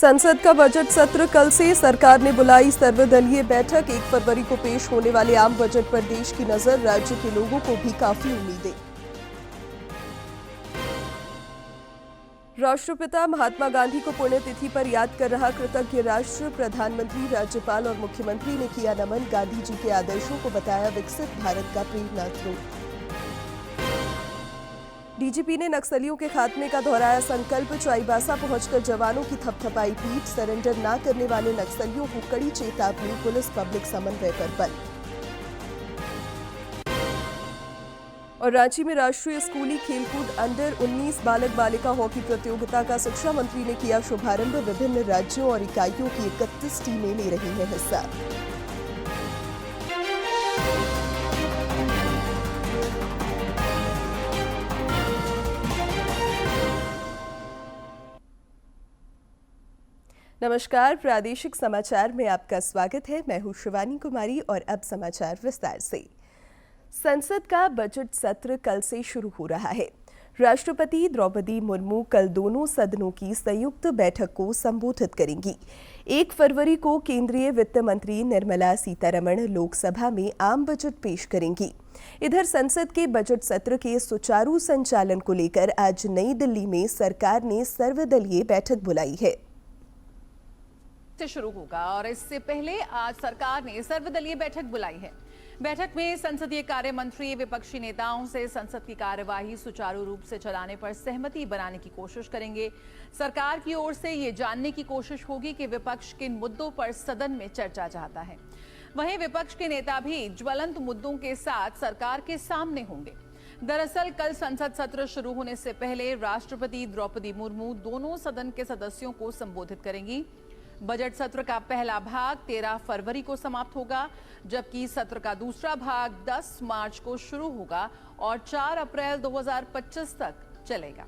संसद का बजट सत्र कल से। सरकार ने बुलाई सर्वदलीय बैठक। 1 फरवरी को पेश होने वाले आम बजट पर देश की नजर। राज्य के लोगों को भी काफी उम्मीदें। राष्ट्रपिता महात्मा गांधी को पुण्यतिथि पर याद कर रहा कृतज्ञ राष्ट्र। प्रधानमंत्री, राज्यपाल और मुख्यमंत्री ने किया नमन। गांधी जी के आदर्शों को बताया विकसित भारत का प्रेरणा स्रोत। डीजीपी ने नक्सलियों के खात्मे का दोहराया संकल्प। चाईबासा पहुंचकर जवानों की थपथपाई पीठ। सरेंडर न करने वाले नक्सलियों को कड़ी चेतावनी। पुलिस पब्लिक समन्वय पर बल। और रांची में राष्ट्रीय स्कूली खेलकूद अंडर 19 बालक बालिका हॉकी प्रतियोगिता का शिक्षा मंत्री ने किया शुभारंभ। विभिन्न राज्यों और इकाइयों की 31 टीमें ले रही हैं हिस्सा। नमस्कार, प्रादेशिक समाचार में आपका स्वागत है। मैं हूं शिवानी कुमारी और अब समाचार विस्तार से। संसद का बजट सत्र कल से शुरू हो रहा है। राष्ट्रपति द्रौपदी मुर्मू कल दोनों सदनों की संयुक्त बैठक को संबोधित करेंगी। 1 फरवरी को केंद्रीय वित्त मंत्री निर्मला सीतारमण लोकसभा में आम बजट पेश करेंगी। इधर संसद के बजट सत्र के सुचारू संचालन को लेकर आज नई दिल्ली में सरकार ने सर्वदलीय बैठक बुलाई है। से शुरू होगा और इससे पहले आज सरकार ने सर्वदलीय बैठक बुलाई है। बैठक में संसदीय कार्य मंत्री विपक्षी नेताओं से संसद की कार्यवाही सुचारू रूप से चलाने पर सहमति बनाने की कोशिश करेंगे। सरकार की ओर से ये जानने की कोशिश होगी कि विपक्ष किन मुद्दों पर सदन में चर्चा चाहता है। वहीं विपक्ष के नेता भी ज्वलंत मुद्दों के साथ सरकार के सामने होंगे। दरअसल कल संसद सत्र शुरू होने से पहले राष्ट्रपति द्रौपदी मुर्मू दोनों सदन के सदस्यों को संबोधित करेंगी। बजट सत्र का पहला भाग 13 फरवरी को समाप्त होगा, जबकि सत्र का दूसरा भाग 10 मार्च को शुरू होगा और 4 अप्रैल 2025 तक चलेगा।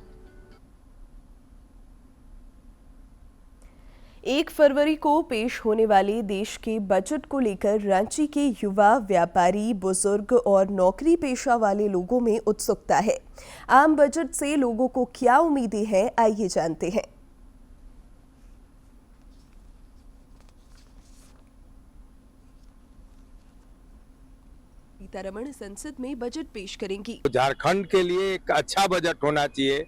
1 फरवरी को पेश होने वाले देश के बजट को लेकर रांची के युवा, व्यापारी, बुजुर्ग और नौकरी पेशा वाले लोगों में उत्सुकता है। आम बजट से लोगों को क्या उम्मीदें हैं, आइए जानते हैं। सीतारमण संसद में बजट पेश करेंगी। झारखंड के लिए एक अच्छा बजट होना चाहिए।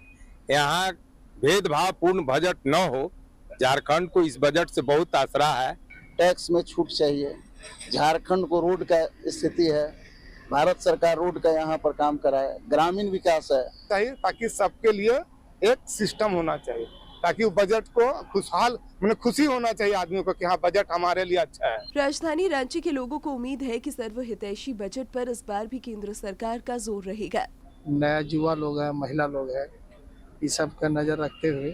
यहाँ भेदभाव पूर्ण बजट न हो। झारखंड को इस बजट से बहुत आसरा है। टैक्स में छूट चाहिए। झारखंड को रोड का स्थिति है, भारत सरकार रोड का यहाँ पर काम कराए। ग्रामीण विकास है चाहिए ताकि सबके लिए एक सिस्टम होना चाहिए, ताकि बजट को खुशहाल खुशी होना चाहिए आदमी को कि हाँ बजट हमारे लिए अच्छा है। राजधानी रांची के लोगों को उम्मीद है कि सर्वहितैषी बजट पर इस बार भी केंद्र सरकार का जोर रहेगा। नया युवा लोग है, महिला लोग है, इस सब का नजर रखते हुए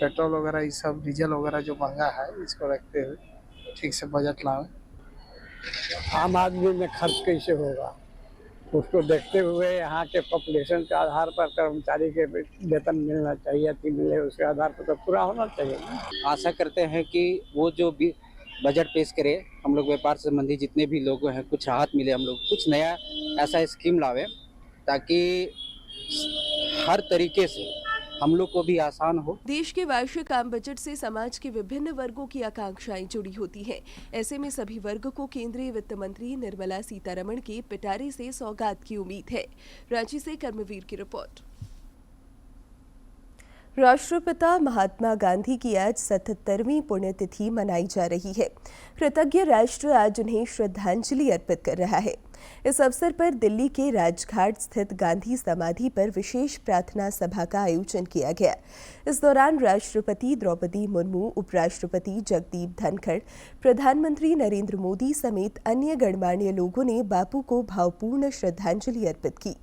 पेट्रोल वगैरह, ये सब डीजल वगैरह जो महंगा है, इसको रखते हुए ठीक से बजट लाए। आम आदमी में खर्च कैसे होगा उसको देखते हुए यहाँ के पॉपुलेशन के आधार पर कर्मचारी के वेतन मिलना चाहिए, अति मिले, उसके आधार पर तो पूरा होना चाहिए। आशा करते हैं कि वो जो भी बजट पेश करे, हम लोग व्यापार से संबंधित जितने भी लोग हैं कुछ राहत मिले, हम लोग कुछ नया ऐसा स्कीम लावे ताकि हर तरीके से हम लोग को भी आसान हो। देश के वार्षिक आम बजट से समाज के विभिन्न वर्गों की आकांक्षाएं जुड़ी होती हैं। ऐसे में सभी वर्ग को केंद्रीय वित्त मंत्री निर्मला सीतारमण के पिटारे से सौगात की उम्मीद है। रांची से कर्मवीर की रिपोर्ट। राष्ट्रपिता महात्मा गांधी की आज 77वीं पुण्यतिथि मनाई जा रही है। कृतज्ञ राष्ट्र आज उन्हें श्रद्धांजलि अर्पित कर रहा है। इस अवसर पर दिल्ली के राजघाट स्थित गांधी समाधि पर विशेष प्रार्थना सभा का आयोजन किया गया। इस दौरान राष्ट्रपति द्रौपदी मुर्मू, उपराष्ट्रपति जगदीप धनखड़, प्रधानमंत्री नरेंद्र मोदी समेत अन्य गणमान्य लोगों ने बापू को भावपूर्ण श्रद्धांजलि अर्पित की।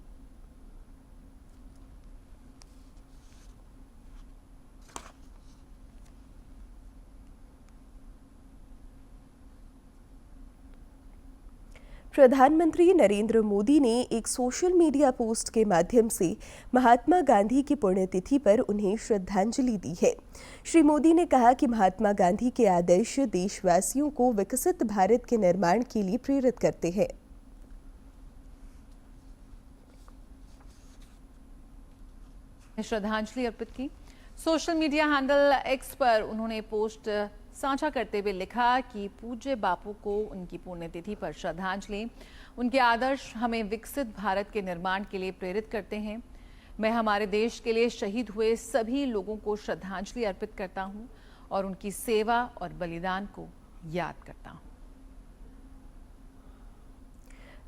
प्रधानमंत्री नरेंद्र मोदी ने एक सोशल मीडिया पोस्ट के माध्यम से महात्मा गांधी की पुण्यतिथि पर उन्हें श्रद्धांजलि दी है। श्री मोदी ने कहा कि महात्मा गांधी के आदर्श देशवासियों को विकसित भारत के निर्माण के लिए प्रेरित करते हैं। श्रद्धांजलि अर्पित की। सोशल मीडिया हैंडल एक्स पर उन्होंने पोस्ट साझा करते हुए लिखा कि पूज्य बापू को उनकी पुण्यतिथि पर श्रद्धांजलि। उनके आदर्श हमें विकसित भारत के निर्माण के लिए प्रेरित करते हैं। मैं हमारे देश के लिए शहीद हुए सभी लोगों को श्रद्धांजलि अर्पित करता हूं और उनकी सेवा और बलिदान को याद करता हूं।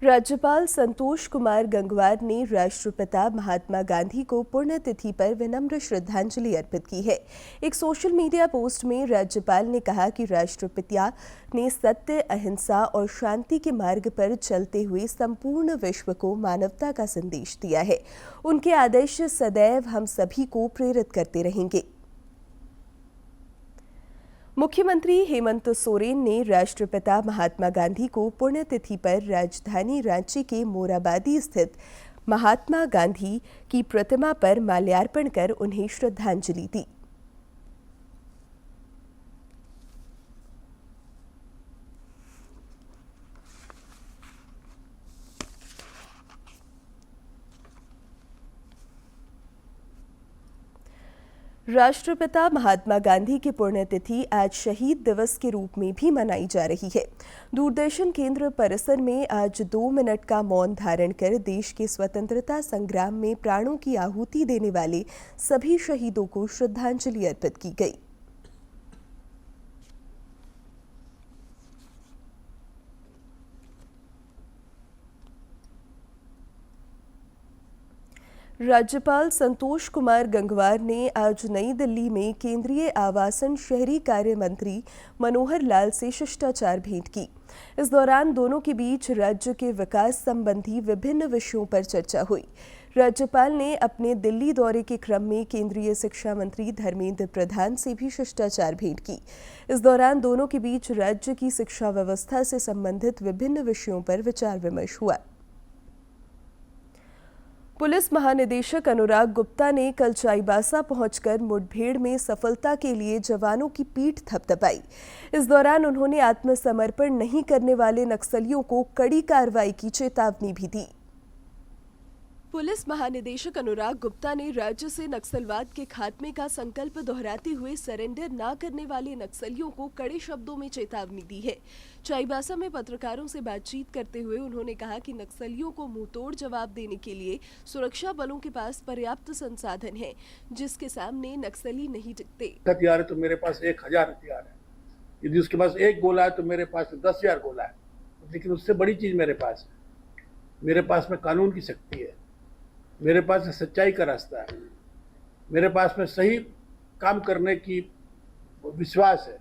राज्यपाल संतोष कुमार गंगवार ने राष्ट्रपिता महात्मा गांधी को पुण्यतिथि पर विनम्र श्रद्धांजलि अर्पित की है। एक सोशल मीडिया पोस्ट में राज्यपाल ने कहा कि राष्ट्रपिता ने सत्य, अहिंसा और शांति के मार्ग पर चलते हुए संपूर्ण विश्व को मानवता का संदेश दिया है। उनके आदर्श सदैव हम सभी को प्रेरित करते रहेंगे। मुख्यमंत्री हेमंत सोरेन ने राष्ट्रपिता महात्मा गांधी को पुण्यतिथि पर राजधानी रांची के मोराबादी स्थित महात्मा गांधी की प्रतिमा पर माल्यार्पण कर उन्हें श्रद्धांजलि दी। राष्ट्रपिता महात्मा गांधी की पुण्यतिथि आज शहीद दिवस के रूप में भी मनाई जा रही है। दूरदर्शन केंद्र परिसर में आज 2 मिनट का मौन धारण कर देश के स्वतंत्रता संग्राम में प्राणों की आहुति देने वाले सभी शहीदों को श्रद्धांजलि अर्पित की गई। राज्यपाल संतोष कुमार गंगवार ने आज नई दिल्ली में केंद्रीय आवासन शहरी कार्य मंत्री मनोहर लाल से शिष्टाचार भेंट की। इस दौरान दोनों के बीच राज्य के विकास संबंधी विभिन्न विषयों पर चर्चा हुई। राज्यपाल ने अपने दिल्ली दौरे के क्रम में केंद्रीय शिक्षा मंत्री धर्मेंद्र प्रधान से भी शिष्टाचार भेंट की। इस दौरान दोनों के बीच राज्य की शिक्षा व्यवस्था से संबंधित विभिन्न विषयों पर विचार विमर्श हुआ। पुलिस महानिदेशक अनुराग गुप्ता ने कल चाईबासा पहुंचकर मुठभेड़ में सफलता के लिए जवानों की पीठ थपथपाई। इस दौरान उन्होंने आत्मसमर्पण नहीं करने वाले नक्सलियों को कड़ी कार्रवाई की चेतावनी भी दी। पुलिस महानिदेशक अनुराग गुप्ता ने राज्य से नक्सलवाद के खात्मे का संकल्प दोहराते हुए सरेंडर न करने वाले नक्सलियों को कड़े शब्दों में चेतावनी दी है। चाईबासा में पत्रकारों से बातचीत करते हुए उन्होंने कहा कि नक्सलियों को मुंहतोड़ जवाब देने के लिए सुरक्षा बलों के पास पर्याप्त संसाधन है, जिसके सामने नक्सली नहीं टिकते। हथियार है तो मेरे पास 1000 हथियार है, यदि उसके पास 1 गोला है तो मेरे पास 10,000 गोला है, लेकिन उससे बड़ी चीज मेरे पास है। मेरे पास में कानून की शक्ति है, मेरे पास सच्चाई का रास्ता है, मेरे पास में सही काम करने की विश्वास है।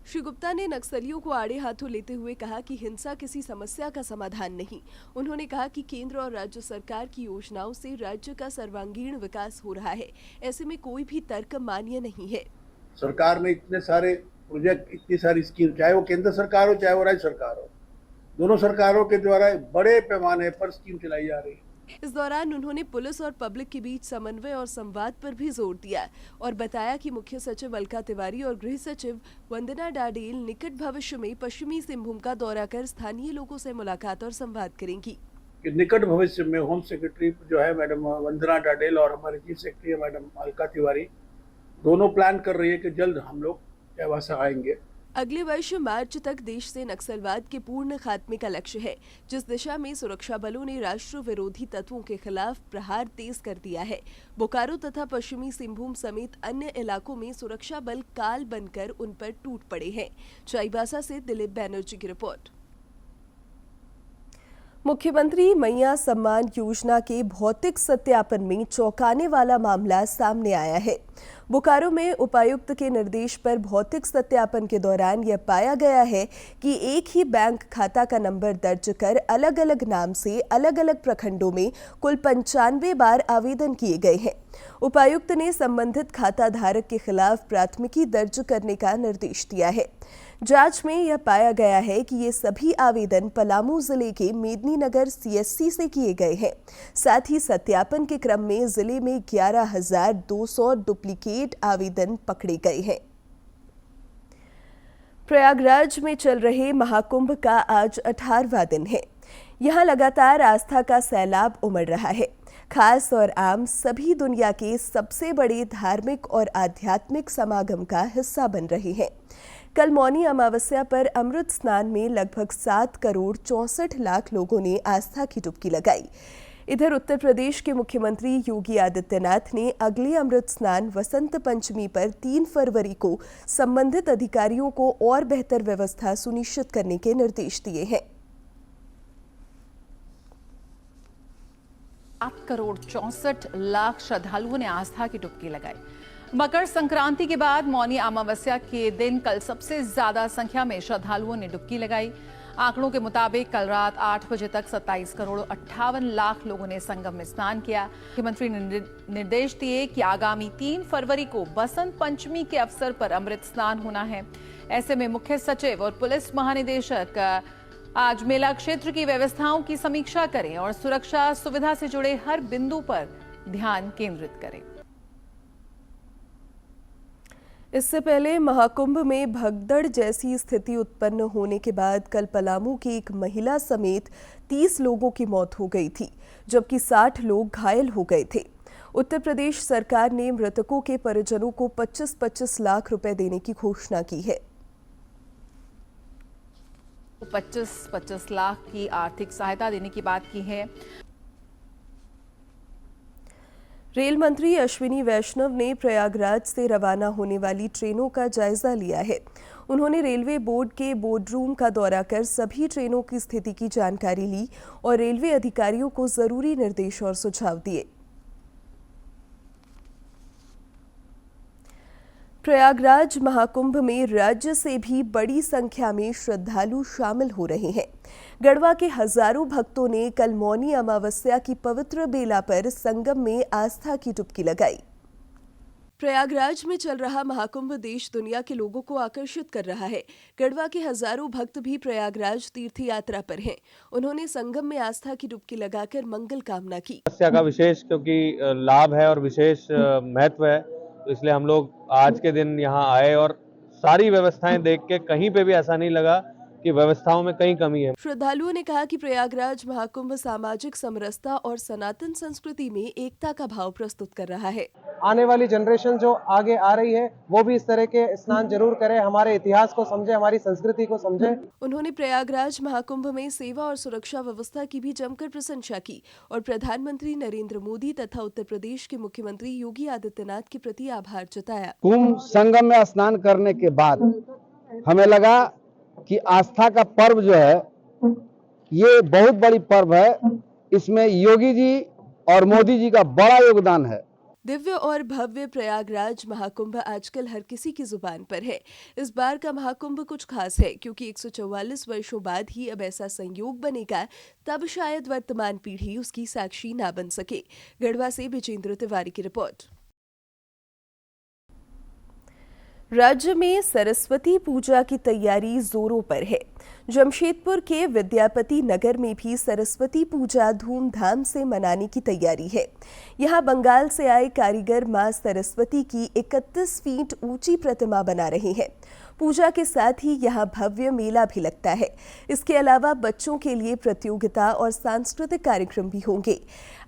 श्री गुप्ता ने नक्सलियों को आड़े हाथों लेते हुए कहा कि हिंसा किसी समस्या का समाधान नहीं। उन्होंने कहा कि केंद्र और राज्य सरकार की योजनाओं से राज्य का सर्वांगीण विकास हो रहा है, ऐसे में कोई भी तर्क मान्य नहीं है। सरकार में इतने सारे प्रोजेक्ट, इतनी सारी स्कीम, चाहे वो केंद्र सरकार हो चाहे वो राज्य सरकार हो, दोनों सरकारों के द्वारा बड़े पैमाने पर स्कीम चलाई जा रही है। इस दौरान उन्होंने पुलिस और पब्लिक के बीच समन्वय और संवाद पर भी जोर दिया और बताया कि मुख्य सचिव अलका तिवारी और गृह सचिव वंदना डाडेल निकट भविष्य में पश्चिमी सिंहभूम का दौरा कर स्थानीय लोगों से मुलाकात और संवाद करेंगी। निकट भविष्य में होम सेक्रेटरी जो है मैडम वंदना डाडेल और हमारे chief secretary madam Alka Tiwari दोनों प्लान कर रही है कि जल्द हम लोग चाईबासा आएंगे। अगले वर्ष मार्च तक देश से नक्सलवाद के पूर्ण खात्मे का लक्ष्य है, जिस दिशा में सुरक्षा बलों ने राष्ट्र विरोधी तत्वों के खिलाफ प्रहार तेज कर दिया है। बोकारो तथा पश्चिमी सिंहभूम समेत अन्य इलाकों में सुरक्षा बल काल बनकर उन पर टूट पड़े हैं। चाईबासा से दिलीप बैनर्जी की रिपोर्ट। मुख्यमंत्री मैया सम्मान योजना के भौतिक सत्यापन में चौंकाने वाला मामला सामने आया है। बोकारो में उपायुक्त के निर्देश पर भौतिक सत्यापन के दौरान यह पाया गया है कि एक ही बैंक खाता का नंबर दर्ज कर अलग अलग नाम से अलग अलग प्रखंडों में कुल 95 बार आवेदन किए गए हैं। उपायुक्त ने संबंधित खाता धारक के खिलाफ प्राथमिकी दर्ज करने का निर्देश दिया है। जांच में यह पाया गया है कि ये सभी आवेदन पलामू जिले के मेदिनीनगर सीएससी से किए गए हैं। साथ ही सत्यापन के क्रम में जिले में 11,200 डुप्लीकेट आवेदन पकड़े गए हैं। प्रयागराज में चल रहे महाकुंभ का आज 18वां दिन है। यहां लगातार आस्था का सैलाब उमड़ रहा है। खास और आम सभी दुनिया के सबसे बड़े धार्मिक और आध्यात्मिक समागम का हिस्सा बन रहे हैं। कल मौनी अमावस्या पर अमृत स्नान में लगभग 7 करोड़ 64 लाख लोगों ने आस्था की डुबकी लगाई। इधर उत्तर प्रदेश के मुख्यमंत्री योगी आदित्यनाथ ने अगले अमृत स्नान वसंत पंचमी पर 3 फरवरी को संबंधित अधिकारियों को और बेहतर व्यवस्था सुनिश्चित करने के निर्देश दिए हैं। 7 करोड़ 64 लाख श्रद्धालुओं ने आस्था की डुबकी लगाई। मकर संक्रांति के बाद मौनी अमावस्या के दिन कल सबसे ज्यादा संख्या में श्रद्धालुओं ने डुबकी लगाई। आंकड़ों के मुताबिक कल रात 8 बजे तक 27 करोड़ 58 लाख लोगों ने संगम में स्नान किया। मुख्यमंत्री ने निर्देश दिए कि आगामी 3 फरवरी को बसंत पंचमी के अवसर पर अमृत स्नान होना है। ऐसे में मुख्य सचिव और पुलिस महानिदेशक आज मेला क्षेत्र की व्यवस्थाओं की समीक्षा करें और सुरक्षा सुविधा से जुड़े हर बिंदु पर ध्यान केंद्रित करें। इससे पहले महाकुंभ में भगदड़ जैसी स्थिति उत्पन्न होने के बाद कल पलामू की एक महिला समेत 30 लोगों की मौत हो गई थी, जबकि 60 लोग घायल हो गए थे। उत्तर प्रदेश सरकार ने मृतकों के परिजनों को 25-25 लाख रुपए देने की घोषणा की है। 25-25 लाख की आर्थिक सहायता देने की बात की है। रेल मंत्री अश्विनी वैष्णव ने प्रयागराज से रवाना होने वाली ट्रेनों का जायजा लिया है। उन्होंने रेलवे बोर्ड के बोर्डरूम का दौरा कर सभी ट्रेनों की स्थिति की जानकारी ली और रेलवे अधिकारियों को जरूरी निर्देश और सुझाव दिए। प्रयागराज महाकुंभ में राज्य से भी बड़ी संख्या में श्रद्धालु शामिल हो रहे हैं। गढ़वा के हजारों भक्तों ने कल मौनी अमावस्या की पवित्र बेला पर संगम में आस्था की डुबकी लगाई। प्रयागराज में चल रहा महाकुंभ देश दुनिया के लोगों को आकर्षित कर रहा है। गढ़वा के हजारों भक्त भी प्रयागराज तीर्थ यात्रा पर हैं। उन्होंने संगम में आस्था की डुबकी लगाकर मंगल कामना की। अमावस्या का विशेष क्योंकि लाभ है और विशेष महत्व है, तो इसलिए हम लोग आज के दिन यहाँ आए और सारी व्यवस्थाएं देख के कहीं पे भी ऐसा नहीं लगा कि व्यवस्थाओं में कहीं कमी है। श्रद्धालुओं ने कहा कि प्रयागराज महाकुंभ सामाजिक समरसता और सनातन संस्कृति में एकता का भाव प्रस्तुत कर रहा है। आने वाली जनरेशन जो आगे आ रही है वो भी इस तरह के स्नान जरूर करे, हमारे इतिहास को समझे, हमारी संस्कृति को समझे। उन्होंने प्रयागराज महाकुंभ में सेवा और सुरक्षा व्यवस्था की भी जमकर प्रशंसा की और प्रधानमंत्री नरेंद्र मोदी तथा उत्तर प्रदेश के मुख्यमंत्री योगी आदित्यनाथ के प्रति आभार जताया। कुंभ संगम में स्नान करने के बाद हमें लगा कि आस्था का पर्व जो है ये बहुत बड़ी पर्व है, इसमें योगी जी और मोदी जी का बड़ा योगदान है। दिव्य और भव्य प्रयागराज महाकुंभ आजकल हर किसी की जुबान पर है। इस बार का महाकुंभ कुछ खास है क्योंकि 144 वर्षों बाद ही अब ऐसा संयोग बनेगा, तब शायद वर्तमान पीढ़ी उसकी साक्षी ना बन सके। गढ़वा से विजेंद्र तिवारी की रिपोर्ट। राज्य में सरस्वती पूजा की तैयारी जोरों पर है। जमशेदपुर के विद्यापति नगर में भी सरस्वती पूजा धूमधाम से मनाने की तैयारी है। यहां बंगाल से आए कारीगर मां सरस्वती की 31 फीट ऊंची प्रतिमा बना रहे हैं। पूजा के साथ ही यहां भव्य मेला भी लगता है। इसके अलावा बच्चों के लिए प्रतियोगिता और सांस्कृतिक कार्यक्रम भी होंगे।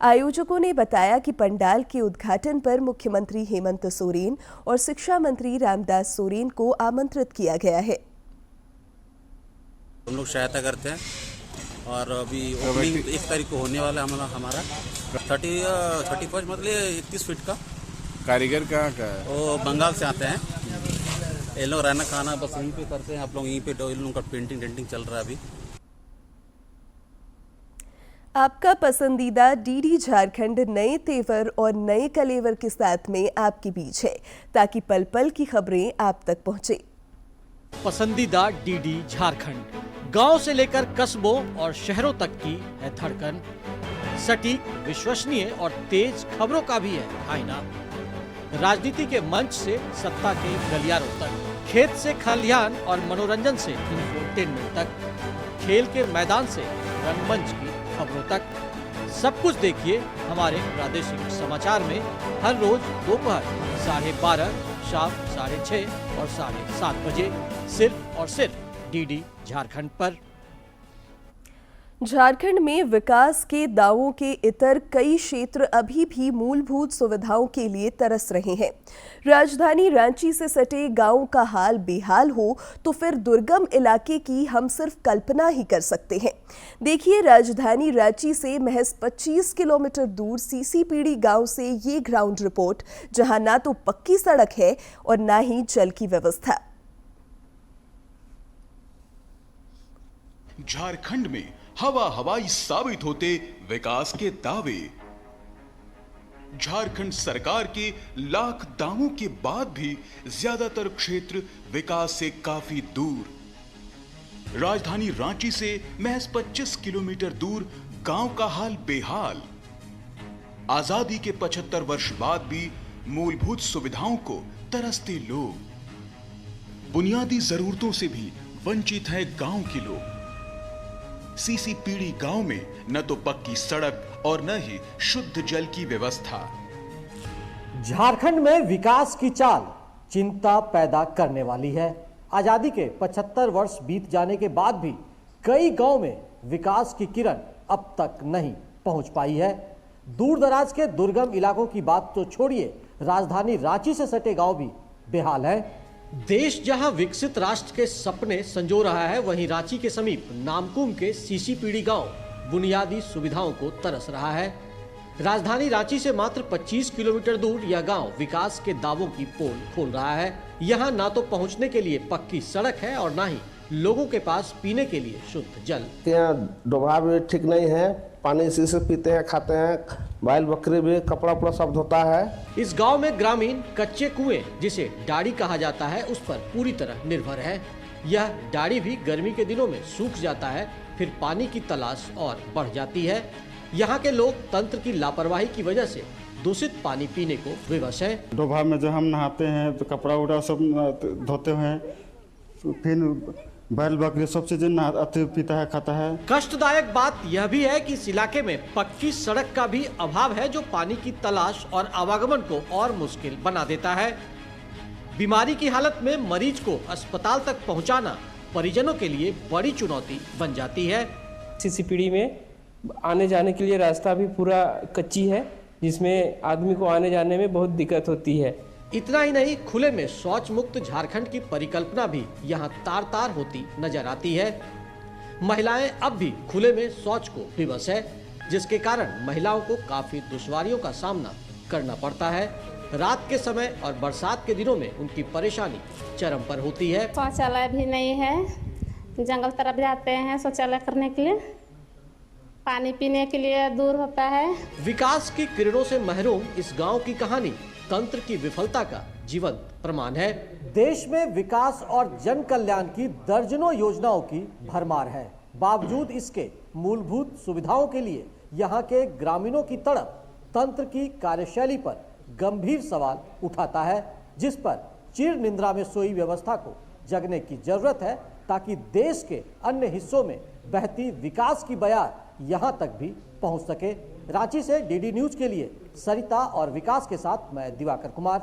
आयोजकों ने बताया कि पंडाल के उद्घाटन पर मुख्यमंत्री हेमंत सोरेन और शिक्षा मंत्री रामदास सोरेन को आमंत्रित किया गया है। हम लोग सहायता करते हैं और अभी ओपनिंग 1 तारीख को होने वाला है हमारा 31 मतलब 31 फीट का। कारीगर कहाँ का है? वो बंगाल से आते हैं। ये लोग रहना खाना बस यहीं पे करते हैं। आप लोग यहीं पे इन लोगों का पेंटिंग चल रहा है अभी। आपका पसंदीदा डीडी झारखंड नए तेवर और नए कलेवर के साथ में आपके बीच है, ताकि पल पल की खबरें आप तक पहुंचे। पसंदीदा डीडी झारखंड, गांव से लेकर कस्बों और शहरों तक की है धड़कन। सटीक, विश्वसनीय और तेज खबरों का भी है आईना। राजनीति के मंच से सत्ता के गलियारों तक, खेत से खलिहान और मनोरंजन से इंफोटेनमेंट तक, खेल के मैदान से रंगमंच की खबरों तक, सब कुछ देखिए हमारे प्रादेशिक समाचार में हर रोज दोपहर 12:30, शाम 6:30 और 7:30 बजे, सिर्फ और सिर्फ डीडी झारखंड पर। झारखंड में विकास के दावों के इतर कई क्षेत्र अभी भी मूलभूत सुविधाओं के लिए तरस रहे हैं। राजधानी रांची से सटे गांवों का हाल बेहाल हो तो फिर दुर्गम इलाके की हम सिर्फ कल्पना ही कर सकते हैं। देखिए राजधानी रांची से महज 25 किलोमीटर दूर सीसीपीडी गांव से ये ग्राउंड रिपोर्ट, जहां ना तो पक्की सड़क है और ना ही जल की व्यवस्था। झारखंड में हवा हवाई साबित होते विकास के दावे। झारखंड सरकार के लाख दावों के बाद भी ज्यादातर क्षेत्र विकास से काफी दूर। राजधानी रांची से महज 25 किलोमीटर दूर गांव का हाल बेहाल। आजादी के 75 वर्ष बाद भी मूलभूत सुविधाओं को तरसते लोग। बुनियादी जरूरतों से भी वंचित है गांव के लोग। सीसीपीडी गांव में न तो पक्की सड़क और न ही शुद्ध जल की व्यवस्था। झारखंड में विकास की चाल चिंता पैदा करने वाली है। आजादी के 75 वर्ष बीत जाने के बाद भी कई गांव में विकास की किरण अब तक नहीं पहुंच पाई है। दूर दराज के दुर्गम इलाकों की बात तो छोड़िए, राजधानी रांची से सटे गांव भी बेहाल है। देश जहां विकसित राष्ट्र के सपने संजो रहा है, वहीं रांची के समीप नामकुम के सीसीपीडी गांव बुनियादी सुविधाओं को तरस रहा है। राजधानी रांची से मात्र 25 किलोमीटर दूर यह गांव विकास के दावों की पोल खोल रहा है। यहां ना तो पहुंचने के लिए पक्की सड़क है और ना ही लोगों के पास पीने के लिए शुद्ध जल। यहाँ डोभा भी ठीक नहीं है, पानी इसी से पीते हैं, खाते हैं, बैल बकरी भी, कपड़ा उपड़ा सब धोता है। इस गांव में ग्रामीण कच्चे कुएं, जिसे डाड़ी कहा जाता है, उस पर पूरी तरह निर्भर है। यह डाड़ी भी गर्मी के दिनों में सूख जाता है, फिर पानी की तलाश और बढ़ जाती है। यहाँ के लोग तंत्र की लापरवाही की वजह से दूषित पानी पीने को विवश है। डोभा में जो हम नहाते हैं तो कपड़ा उड़ा सब धोते हैं, फिर बैल बकरी सब चीजें पीता है, खाता है। कष्टदायक बात यह भी है कि इस इलाके में पक्की सड़क का भी अभाव है, जो पानी की तलाश और आवागमन को और मुश्किल बना देता है। बीमारी की हालत में मरीज को अस्पताल तक पहुंचाना परिजनों के लिए बड़ी चुनौती बन जाती है। सीसीपीडी में आने जाने के लिए रास्ता भी पूरा कच्ची है, जिसमें आदमी को आने जाने में बहुत दिक्कत होती है। इतना ही नहीं, खुले में शौच मुक्त झारखंड की परिकल्पना भी यहाँ तार तार होती नजर आती है। महिलाएं अब भी खुले में शौच को विवश है, जिसके कारण महिलाओं को काफी दुश्वारियों का सामना करना पड़ता है। रात के समय और बरसात के दिनों में उनकी परेशानी चरम पर होती है। शौचालय भी नहीं है, जंगल तरफ जाते हैं शौचालय करने के लिए, पानी पीने के लिए दूर होता है। विकास की किरणों से महरूम इस गांव की कहानी तंत्र की विफलता का जीवंत प्रमाण है। देश में विकास और जन कल्याण की दर्जनों योजनाओं की भरमार है, बावजूद इसके मूलभूत सुविधाओं के लिए यहाँ के ग्रामीणों की तड़प तंत्र की कार्यशैली पर गंभीर सवाल उठाता है, जिस पर चिर निंद्रा में सोई व्यवस्था को जगने की जरूरत है, ताकि देश के अन्य हिस्सों में बहती विकास की बयार यहाँ तक भी पहुँच सके। रांची से डीडी न्यूज के लिए सरिता और विकास के साथ मैं दिवाकर कुमार।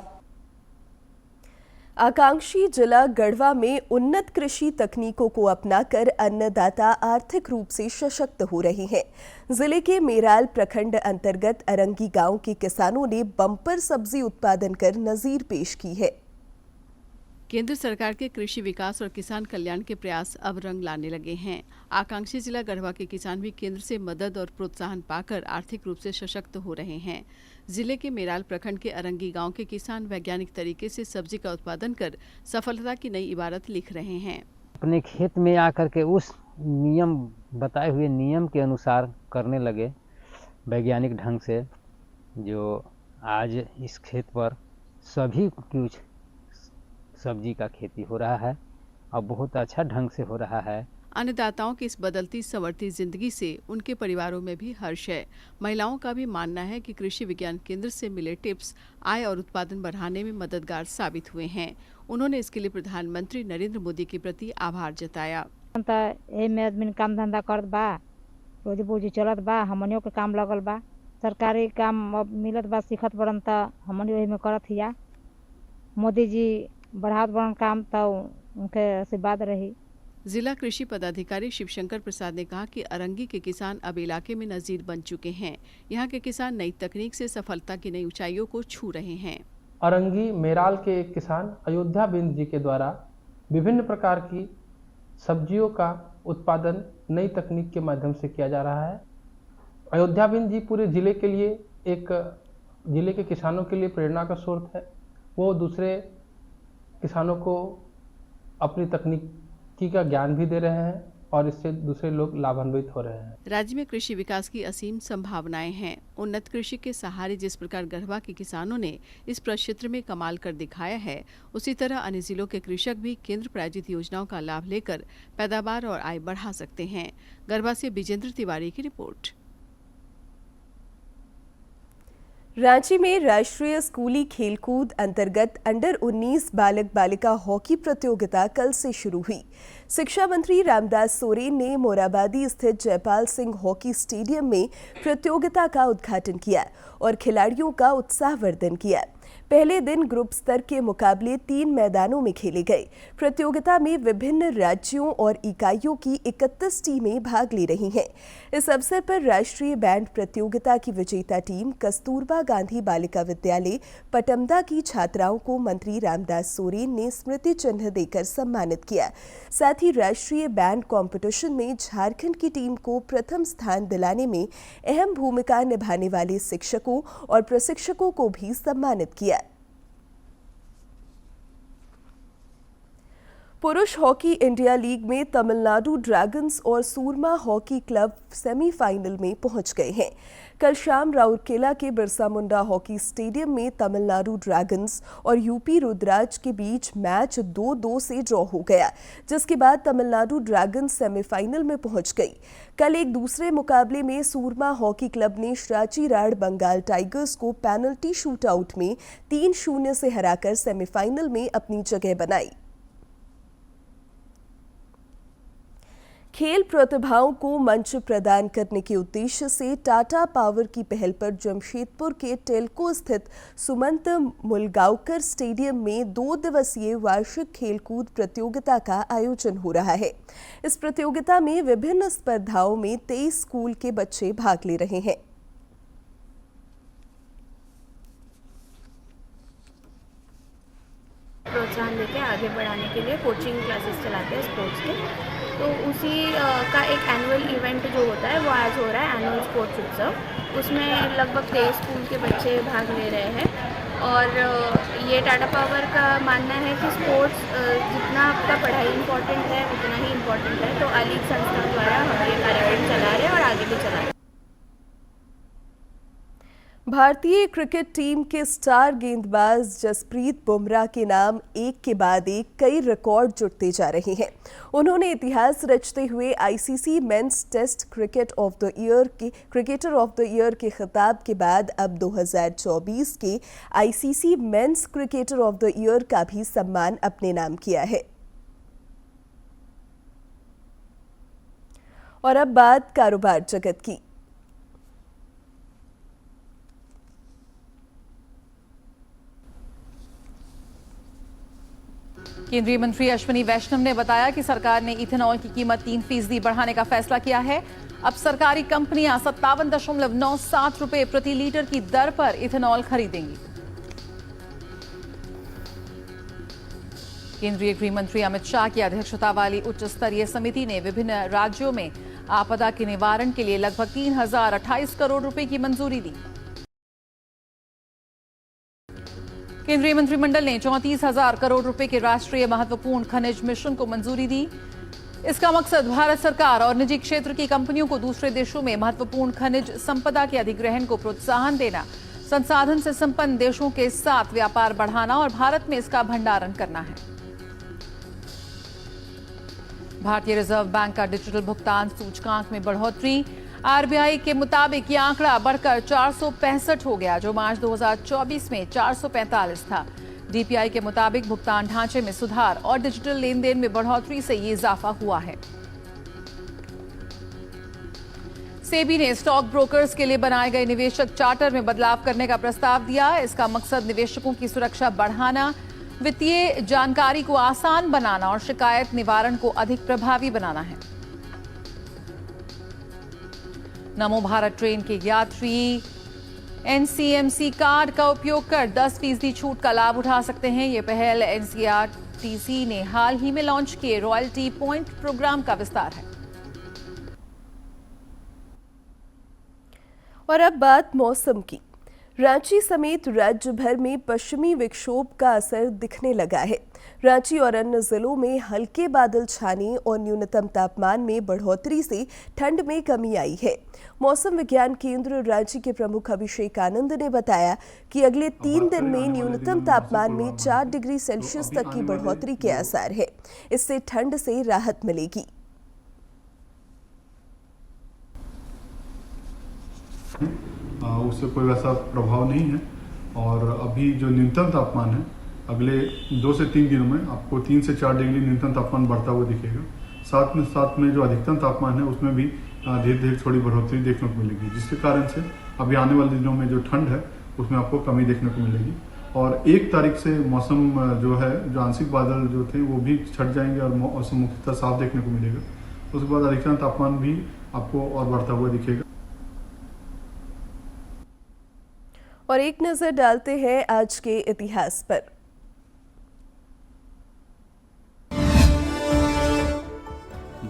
आकांक्षी जिला गढ़वा में उन्नत कृषि तकनीकों को अपनाकर अन्नदाता आर्थिक रूप से सशक्त हो रहे हैं। जिले के मेराल प्रखंड अंतर्गत अरंगी गांव के किसानों ने बम्पर सब्जी उत्पादन कर नजीर पेश की है। केंद्र सरकार के कृषि विकास और किसान कल्याण के प्रयास अब रंग लाने लगे हैं। आकांक्षी जिला गढ़वा के किसान भी केंद्र से मदद और प्रोत्साहन पाकर आर्थिक रूप से सशक्त हो रहे हैं। जिले के मेराल प्रखंड के अरंगी गांव के किसान वैज्ञानिक तरीके से सब्जी का उत्पादन कर सफलता की नई इबारत लिख रहे हैं। अपने खेत में आकर के उस नियम बताए हुए नियम के अनुसार करने लगे वैज्ञानिक ढंग से, जो आज इस खेत पर सभी कुछ सब्जी का खेती हो रहा है और बहुत अच्छा ढंग से हो रहा है। अन्नदाताओं की इस बदलती संवरती जिंदगी से उनके परिवारों में भी हर्ष है। महिलाओं का भी मानना है कि कृषि विज्ञान केंद्र से मिले टिप्स आय और उत्पादन बढ़ाने में मददगार साबित हुए हैं। उन्होंने इसके लिए प्रधानमंत्री नरेंद्र मोदी के प्रति आभार जताया। आदमी काम धंधा करत बा, रोजी बोझी चलत बा, हमनियों के काम लगल बा, सरकारी काम अब मिलत बा, सीखत बड़न त हमनी वही में करत हिया। मोदी जी बढ़ात बड़न काम तो उनके आशीर्वाद रही। जिला कृषि पदाधिकारी शिवशंकर प्रसाद ने कहा कि अरंगी के किसान अब इलाके में नजीर बन चुके हैं। यहाँ के किसान नई तकनीक से सफलता की नई ऊंचाइयों को छू रहे हैं। अरंगी मेराल के एक किसान अयोध्या बिंद जी के द्वारा विभिन्न प्रकार की सब्जियों का उत्पादन नई तकनीक के माध्यम से किया जा रहा है। अयोध्या बिंद जी पूरे जिले के लिए जिले के किसानों के लिए प्रेरणा का स्रोत है। वो दूसरे किसानों को अपनी तकनीकी का ज्ञान भी दे रहे हैं और इससे दूसरे लोग लाभान्वित हो रहे हैं। राज्य में कृषि विकास की असीम संभावनाएं हैं। उन्नत कृषि के सहारे जिस प्रकार गढ़वा के किसानों ने इस प्रक्षेत्र में कमाल कर दिखाया है, उसी तरह अन्य जिलों के कृषक भी केंद्र प्रायोजित योजनाओं का लाभ लेकर पैदावार और आय बढ़ा सकते हैं। गढ़वा से विजेंद्र तिवारी की रिपोर्ट। रांची में राष्ट्रीय स्कूली खेलकूद अंतर्गत अंडर 19 बालक बालिका हॉकी प्रतियोगिता कल से शुरू हुई। शिक्षा मंत्री रामदास सोरेन ने मोराबादी स्थित जयपाल सिंह हॉकी स्टेडियम में प्रतियोगिता का उद्घाटन किया और खिलाड़ियों का उत्साहवर्धन किया। पहले दिन ग्रुप स्तर के मुकाबले 3 मैदानों में खेले गए। प्रतियोगिता में विभिन्न राज्यों और इकाइयों की 31 टीमें भाग ले रही हैं। इस अवसर पर राष्ट्रीय बैंड प्रतियोगिता की विजेता टीम कस्तूरबा गांधी बालिका विद्यालय पटमदा की छात्राओं को मंत्री रामदास सोरेन ने स्मृति चिन्ह देकर सम्मानित किया। साथ ही राष्ट्रीय बैंड कॉम्पिटिशन में झारखंड की टीम को प्रथम स्थान दिलाने में अहम भूमिका निभाने वाले शिक्षकों और प्रशिक्षकों को भी सम्मानित किया। पुरुष हॉकी इंडिया लीग में तमिलनाडु ड्रैगन्स और सूरमा हॉकी क्लब सेमीफाइनल में पहुंच गए हैं। कल शाम राउरकेला के बिरसा मुंडा हॉकी स्टेडियम में तमिलनाडु ड्रैगन्स और यूपी रुद्राज के बीच मैच 2-2 से ड्रॉ हो गया, जिसके बाद तमिलनाडु ड्रैगन्स सेमीफाइनल में पहुंच गई। कल एक दूसरे मुकाबले में सूरमा हॉकी क्लब ने श्राचीराड़ बंगाल टाइगर्स को पेनल्टी शूटआउट में 3-0 से हराकर सेमीफाइनल में अपनी जगह बनाई। खेल प्रतिभाओं को मंच प्रदान करने के उद्देश्य से टाटा पावर की पहल पर जमशेदपुर के टेल्को स्थित सुमंत मुलगांवकर स्टेडियम में 2 दिवसीय वार्षिक खेलकूद प्रतियोगिता का आयोजन हो रहा है। इस प्रतियोगिता में विभिन्न स्पर्धाओं में 23 स्कूल के बच्चे भाग ले रहे हैं। प्रोत्साहन देके आगे बढ़ाने के लिए कोचिंग क्लासेस चलाते हैं स्पोर्ट्स के। तो उसी का एक एनुअल इवेंट जो होता है वो आज हो रहा है, एनुअल स्पोर्ट्स उत्सव। उसमें लगभग 23 स्कूल के बच्चे भाग ले रहे हैं और ये टाटा पावर का मानना है कि स्पोर्ट्स जितना आपका पढ़ाई इम्पोर्टेंट है उतना ही इम्पोर्टेंट है। तो अलीग संस्था द्वारा हम ये कार्यक्रम चला रहे हैं और आगे भी चला रहे हैं। भारतीय क्रिकेट टीम के स्टार गेंदबाज जसप्रीत बुमराह के नाम एक के बाद एक कई रिकॉर्ड जुड़ते जा रहे हैं। उन्होंने इतिहास रचते हुए ICC men's test cricketer of the year के खिताब के बाद अब 2024 के ICC men's cricketer of the year का भी सम्मान अपने नाम किया है। और अब बात कारोबार जगत की। केंद्रीय मंत्री अश्विनी वैष्णव ने बताया कि सरकार ने इथेनॉल की कीमत 3% बढ़ाने का फैसला किया है। अब सरकारी कंपनियां 57.97 रुपए प्रति लीटर की दर पर इथेनॉल खरीदेंगी। केंद्रीय गृह मंत्री अमित शाह की अध्यक्षता वाली उच्च स्तरीय समिति ने विभिन्न राज्यों में आपदा के निवारण के लिए लगभग 3028 करोड़ रुपए की मंजूरी दी। केंद्रीय मंत्रिमंडल ने 34,000 करोड़ रुपए के राष्ट्रीय महत्वपूर्ण खनिज मिशन को मंजूरी दी। इसका मकसद भारत सरकार और निजी क्षेत्र की कंपनियों को दूसरे देशों में महत्वपूर्ण खनिज संपदा के अधिग्रहण को प्रोत्साहन देना, संसाधन से संपन्न देशों के साथ व्यापार बढ़ाना और भारत में इसका भंडारण करना है। भारतीय रिजर्व बैंक का डिजिटल भुगतान सूचकांक में बढ़ोतरी। आरबीआई के मुताबिक यह आंकड़ा बढ़कर 465 हो गया, जो मार्च 2024 में 445 था। डीपीआई के मुताबिक भुगतान ढांचे में सुधार और डिजिटल लेन-देन में बढ़ोतरी से ये इजाफा हुआ है। सेबी ने स्टॉक ब्रोकर्स के लिए बनाए गए निवेशक चार्टर में बदलाव करने का प्रस्ताव दिया। इसका मकसद निवेशकों की सुरक्षा बढ़ाना वित्तीय जानकारी को आसान बनाना और शिकायत निवारण को अधिक प्रभावी बनाना है। नमो भारत ट्रेन के यात्री एनसीएमसी कार्ड का उपयोग कर 10% छूट का लाभ उठा सकते हैं। ये पहल एनसीआरटीसी ने हाल ही में लॉन्च किए रॉयल्टी पॉइंट प्रोग्राम का विस्तार है। और अब बात मौसम की। रांची समेत राज्य भर में पश्चिमी विक्षोभ का असर दिखने लगा है। रांची और अन्य जिलों में हल्के बादल छाने और न्यूनतम तापमान में बढ़ोतरी से ठंड में कमी आई है। मौसम विज्ञान केंद्र रांची के प्रमुख अभिषेक आनंद ने बताया कि अगले 3 दिन में न्यूनतम तापमान में 4 डिग्री सेल्सियस तक की बढ़ोतरी के आसार है। इससे ठंड से राहत मिलेगी। उससे कोई वैसा प्रभाव नहीं है और अभी जो न्यूनतम तापमान है अगले 2 से 3 दिनों में आपको 3 से 4 डिग्री न्यूनतम तापमान बढ़ता हुआ दिखेगा। साथ में जो अधिकतम तापमान है उसमें भी धीरे धीरे थोड़ी बढ़ोतरी देखने को मिलेगी, जिसके कारण से अभी आने वाले दिनों में जो ठंड है उसमें आपको कमी देखने को मिलेगी। और 1 तारीख से मौसम जो है, जो आंशिक बादल जो थे वो भी छट जाएंगे और मौसम मुख्यतः साफ देखने को मिलेगा। उसके बाद अधिकतम तापमान भी आपको और बढ़ता हुआ दिखेगा। और एक नजर डालते हैं आज के इतिहास पर।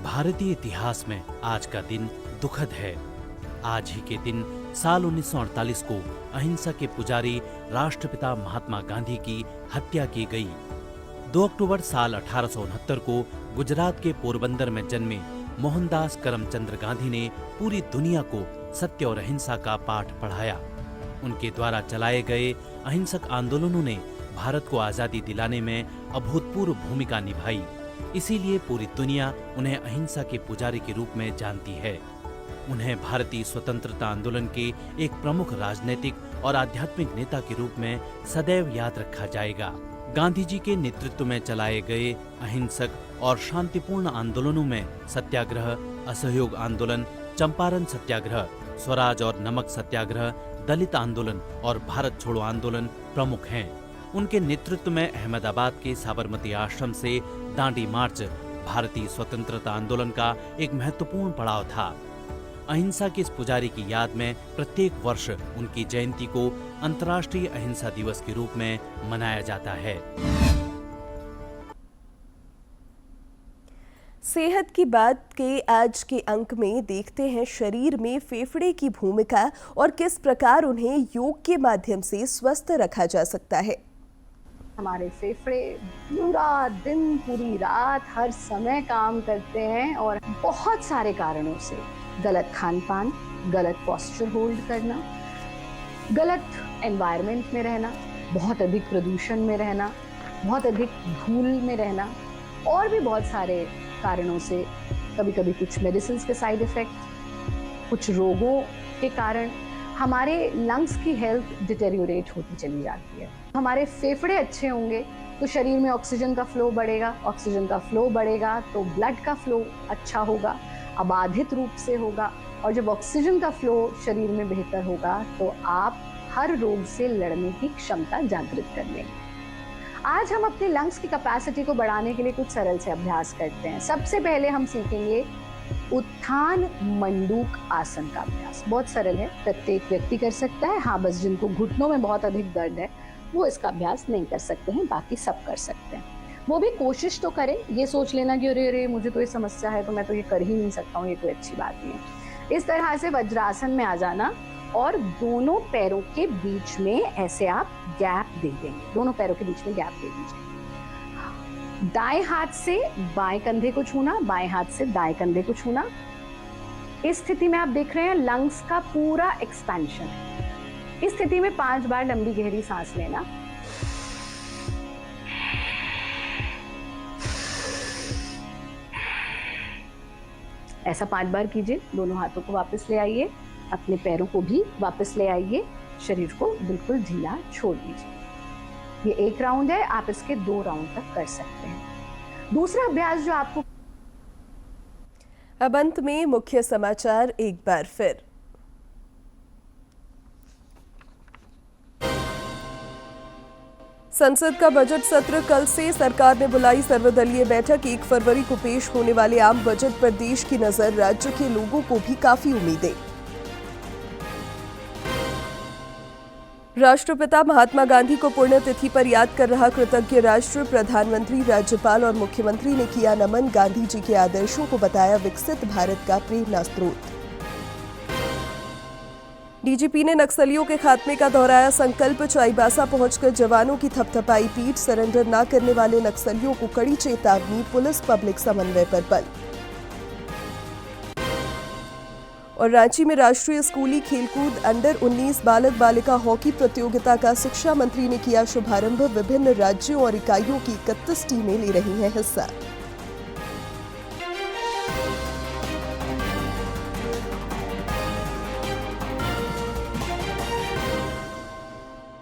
भारतीय इतिहास में आज का दिन दुखद है। आज ही के दिन साल 1948 को अहिंसा के पुजारी राष्ट्रपिता महात्मा गांधी की हत्या की गई। 2 अक्टूबर साल 1869 को गुजरात के पोरबंदर में जन्मे मोहनदास करमचंद गांधी ने पूरी दुनिया को सत्य और अहिंसा का पाठ पढ़ाया। उनके द्वारा चलाए गए अहिंसक आंदोलनों ने भारत को आजादी दिलाने में अभूतपूर्व भूमिका निभाई। इसीलिए पूरी दुनिया उन्हें अहिंसा के पुजारी के रूप में जानती है। उन्हें भारतीय स्वतंत्रता आंदोलन के एक प्रमुख राजनीतिक और आध्यात्मिक नेता के रूप में सदैव याद रखा जाएगा। गांधी जी के नेतृत्व में चलाए गए अहिंसक और शांतिपूर्ण आंदोलनों में सत्याग्रह, असहयोग आंदोलन, चंपारण सत्याग्रह, स्वराज और नमक सत्याग्रह, दलित आंदोलन और भारत छोड़ो आंदोलन प्रमुख हैं। उनके नेतृत्व में अहमदाबाद के साबरमती आश्रम से दांडी मार्च भारतीय स्वतंत्रता आंदोलन का एक महत्वपूर्ण पड़ाव था। अहिंसा के इस पुजारी की याद में प्रत्येक वर्ष उनकी जयंती को अंतर्राष्ट्रीय अहिंसा दिवस के रूप में मनाया जाता है। सेहत की बात के आज के अंक में देखते हैं शरीर में फेफड़े की भूमिका और किस प्रकार उन्हें योग के माध्यम से स्वस्थ रखा जा सकता है। हमारे फेफड़े पूरा दिन, पूरी रात, हर समय काम करते हैं और बहुत सारे कारणों से गलत खान पान, गलत पोस्चर होल्ड करना, गलत एनवायरनमेंट में रहना, बहुत अधिक प्रदूषण में रहना, बहुत अधिक धूल में रहना और भी बहुत सारे कारणों से, कभी कभी कुछ मेडिसिन के साइड इफेक्ट, कुछ रोगों के कारण हमारे लंग्स की हेल्थ डिटेरियोरेट होती चली जाती है। हमारे फेफड़े अच्छे होंगे तो शरीर में ऑक्सीजन का फ्लो बढ़ेगा, ऑक्सीजन का फ्लो बढ़ेगा तो ब्लड का फ्लो अच्छा होगा, अबाधित रूप से होगा और जब ऑक्सीजन का फ्लो शरीर में बेहतर होगा तो आप हर रोग से लड़ने की क्षमता जागृत कर लेंगे। आज हम अपने लंग्स की कैपेसिटी को बढ़ाने के लिए कुछ सरल से अभ्यास करते हैं। सबसे पहले हम सीखेंगे उत्थान मंडूक आसन का अभ्यास। बहुत सरल है, प्रत्येक व्यक्ति कर सकता है। हाँ, बस जिनको घुटनों में बहुत अधिक दर्द है वो इसका अभ्यास नहीं कर सकते हैं, बाकी सब कर सकते हैं। वो भी कोशिश तो करें, ये सोच लेना कि अरे अरे मुझे तो ये समस्या है तो मैं तो ये कर ही नहीं सकता हूँ, ये कोई अच्छी बात नहीं है। इस तरह से वज्रासन में आ जाना और दोनों पैरों के बीच में ऐसे आप गैप दे देंगे, दोनों पैरों के बीच में गैप दे दीजिए। दाएं हाथ से बाएं कंधे को छूना, बाएं हाथ से दाएं कंधे को छूना। इस स्थिति में आप देख रहे हैं लंग्स का पूरा एक्सपेंशन है। इस स्थिति में 5 बार लंबी गहरी सांस लेना। ऐसा 5 बार कीजिए। दोनों हाथों को वापस ले आइए, अपने पैरों को भी वापस ले आइए, शरीर को बिल्कुल ढीला छोड़ दीजिए। ये 1 राउंड है, आप इसके 2 राउंड तक कर सकते हैं। दूसरा अभ्यास जो आपको। अब अंत में मुख्य समाचार एक बार फिर। संसद का बजट सत्र कल से। सरकार ने बुलाई सर्वदलीय बैठक। 1 फरवरी को पेश होने वाले आम बजट पर देश की नजर। राज्य के लोगों को भी काफी उम्मीदें। राष्ट्रपिता महात्मा गांधी को पुण्यतिथि पर याद कर रहा कृतज्ञ राष्ट्र। प्रधानमंत्री, राज्यपाल और मुख्यमंत्री ने किया नमन। गांधी जी के आदर्शों को बताया विकसित भारत का प्रेरणा स्रोत। डीजीपी ने नक्सलियों के खात्मे का दोहराया संकल्प। चाईबासा पहुंचकर जवानों की थपथपाई पीठ। सरेंडर न करने वाले नक्सलियों को कड़ी चेतावनी। पुलिस पब्लिक समन्वय पर बल। और रांची में राष्ट्रीय स्कूली खेलकूद अंडर 19 बालक बालिका हॉकी प्रतियोगिता का शिक्षा मंत्री ने किया शुभारंभ। विभिन्न राज्यों और इकाइयों की 31 टीमें ले रही हैं हिस्सा।